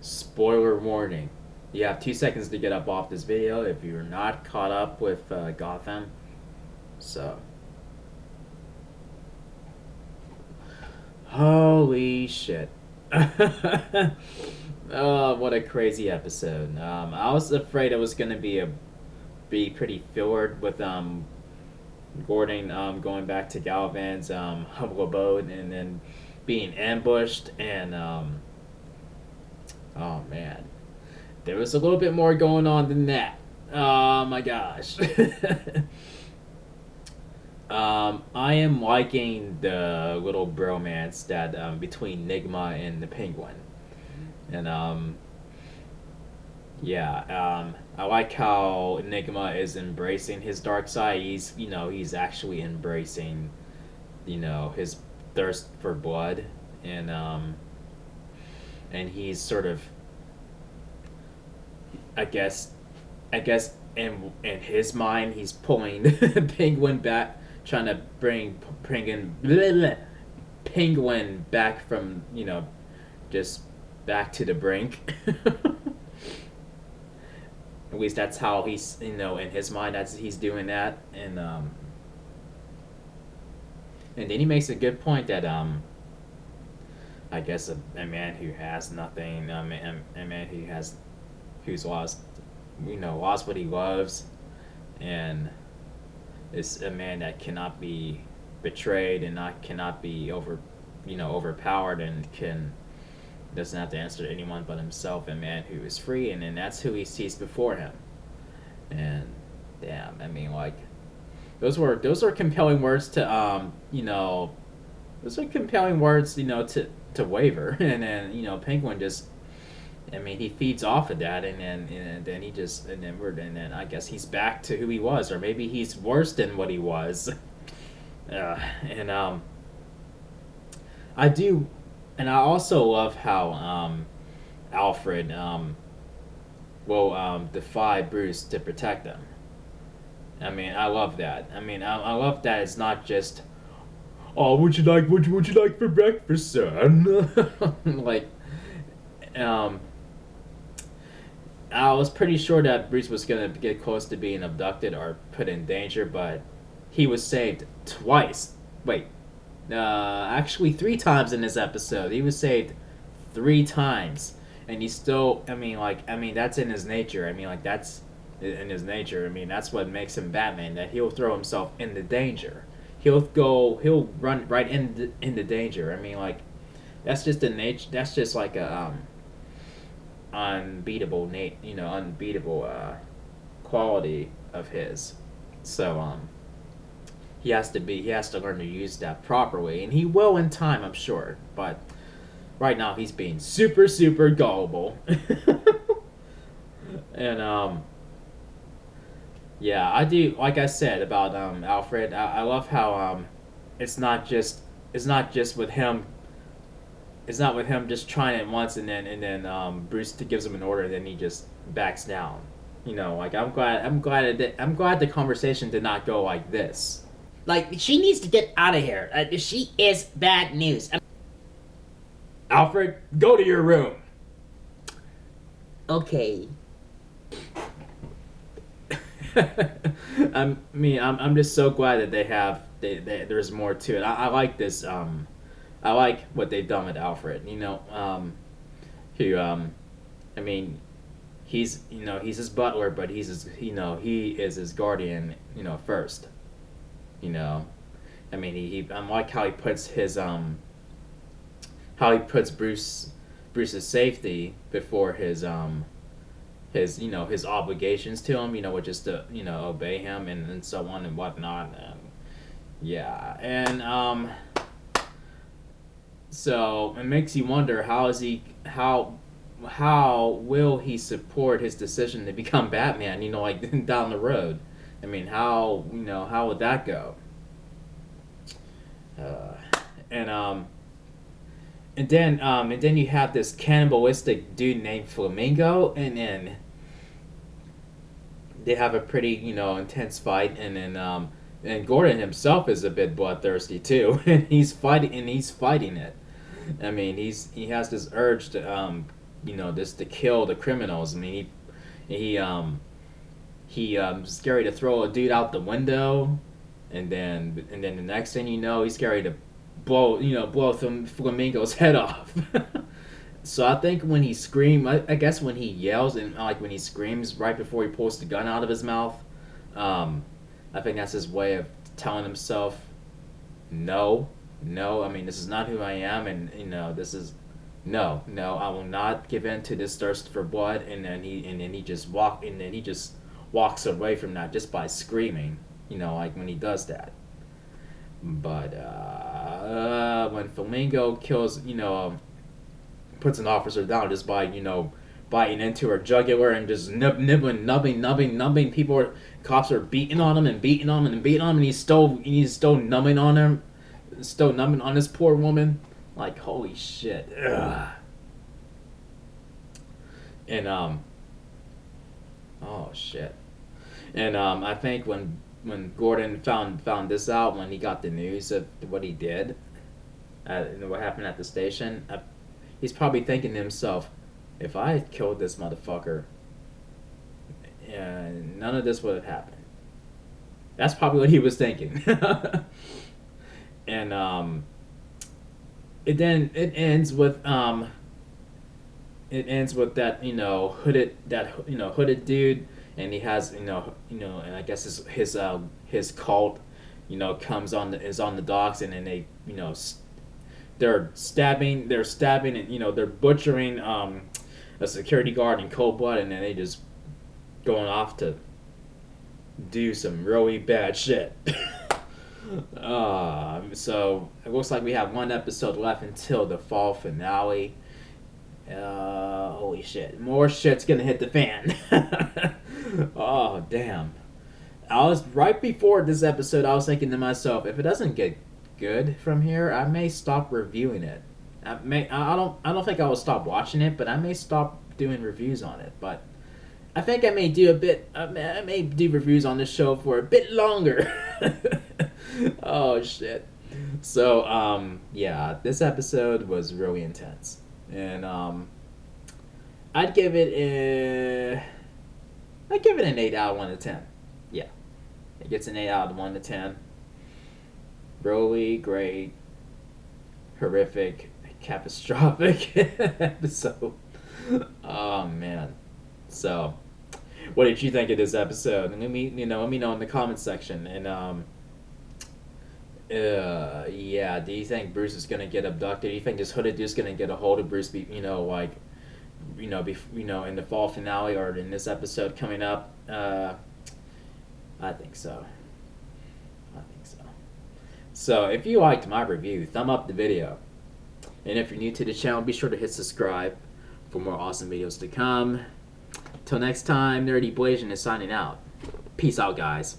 Spoiler warning. You have 2 seconds to get up off this video if you're not caught up with Gotham. So, holy shit. Oh, what a crazy episode. I was afraid it was gonna be pretty filled with Gordon going back to Galvan's humble abode and then being ambushed and oh man, there was a little bit more going on than that. Oh my gosh. I am liking the little bromance that between Nigma and the Penguin, and yeah, I like how Enigma is embracing his dark side. He's actually embracing, his thirst for blood, and and he's sort of, I guess, in his mind, he's pulling Penguin back, trying to bring Penguin back from just back to the brink. At least that's how he's in his mind. That's he's doing that, and then he makes a good point that I guess a man who has nothing, a man who's lost lost what he loves, and is a man that cannot be betrayed and not cannot be overpowered and can doesn't have to answer to anyone but himself, a man who is free, and then that's who he sees before him. And damn, I mean, like, those are compelling words to those are compelling words to waver, and then Penguin just, I mean, he feeds off of that, and then he just and then I guess he's back to who he was, or maybe he's worse than what he was. And I do, and I also love how Alfred will defy Bruce to protect them. I mean, I love that. I mean, I love that it's not just, oh, what you like for breakfast, son? Like, um, I was pretty sure that Bruce was gonna get close to being abducted or put in danger, but he was saved twice. Wait, actually 3 times in this episode. He was saved 3 times, and he still. I mean, that's in his nature. I mean, like that's in his nature. I mean, that's what makes him Batman. That he'll throw himself into danger. He'll run right into danger. I mean, like that's just the nature. That's just like a unbeatable quality of his. So he has to learn to use that properly, and he will in time, I'm sure. But right now he's being super gullible. And yeah, I do, like I said about Alfred. I love how it's not just with him. It's not with him just trying it once, and then Bruce gives him an order, and then he just backs down. Like I'm glad the conversation did not go like this. Like, she needs to get out of here. She is bad news. Alfred, go to your room. Okay. I'm just so glad that there's more to it. I like this. I like what they've done with Alfred. Who I mean, he's his butler, but he is his guardian. First. I mean, I like how he puts Bruce's safety before his obligations to him, which is to obey him and so on and whatnot. Yeah, and so it makes you wonder how will he support his decision to become Batman? Like down the road. I mean, how would that go? Uh, and then you have this cannibalistic dude named Flamingo, and then they have a pretty intense fight, and then and Gordon himself is a bit bloodthirsty too, and he's fighting it. I mean, he has this urge to just to kill the criminals. I mean, he's scary to throw a dude out the window, and then the next thing you know, he's scary to blow Flamingo's head off. So I think when he screams, I guess when he yells and like when he screams right before he pulls the gun out of his mouth, um, I think that's his way of telling himself, no, no. I mean, this is not who I am, and this is no, no. I will not give in to this thirst for blood. And then he just walks away from that just by screaming. Like when he does that. But when Flamingo kills, puts an officer down just by biting into her jugular and just numbing people. Cops are beating on him and beating on him and beating on him, and he's still numbing on him, still numbing on this poor woman. Like holy shit. Ugh. And oh shit. And I think when Gordon found this out, when he got the news of what he did, what happened at the station, he's probably thinking to himself, if I had killed this motherfucker, none of this would have happened. That's probably what he was thinking. And it ends with that hooded dude, and he has and I guess his cult is on the docks, and then they they're stabbing and they're butchering a security guard in cold blood, and then they just going off to do some really bad shit. So it looks like we have one episode left until the fall finale. Holy shit, more shit's gonna hit the fan. Oh damn. I was right before this episode, I was thinking to myself, if it doesn't get good from here, I may stop reviewing it. I don't think I will stop watching it, but I may stop doing reviews on it. But I think I may do I may do reviews on this show for a bit longer. Oh shit. So yeah, this episode was really intense. And I'd give it an 8 out of 1 to 10. Yeah. It gets an 8 out of 1 to 10. Really great, horrific, catastrophic episode. Oh man. So, what did you think of this episode? And let me know in the comment section. And yeah, do you think Bruce is gonna get abducted? Do you think this hooded dude's gonna get a hold of Bruce? In the fall finale or in this episode coming up? I think so. So if you liked my review, thumb up the video. And if you're new to the channel, be sure to hit subscribe for more awesome videos to come. Till next time, Nerdy Blasian is signing out. Peace out, guys.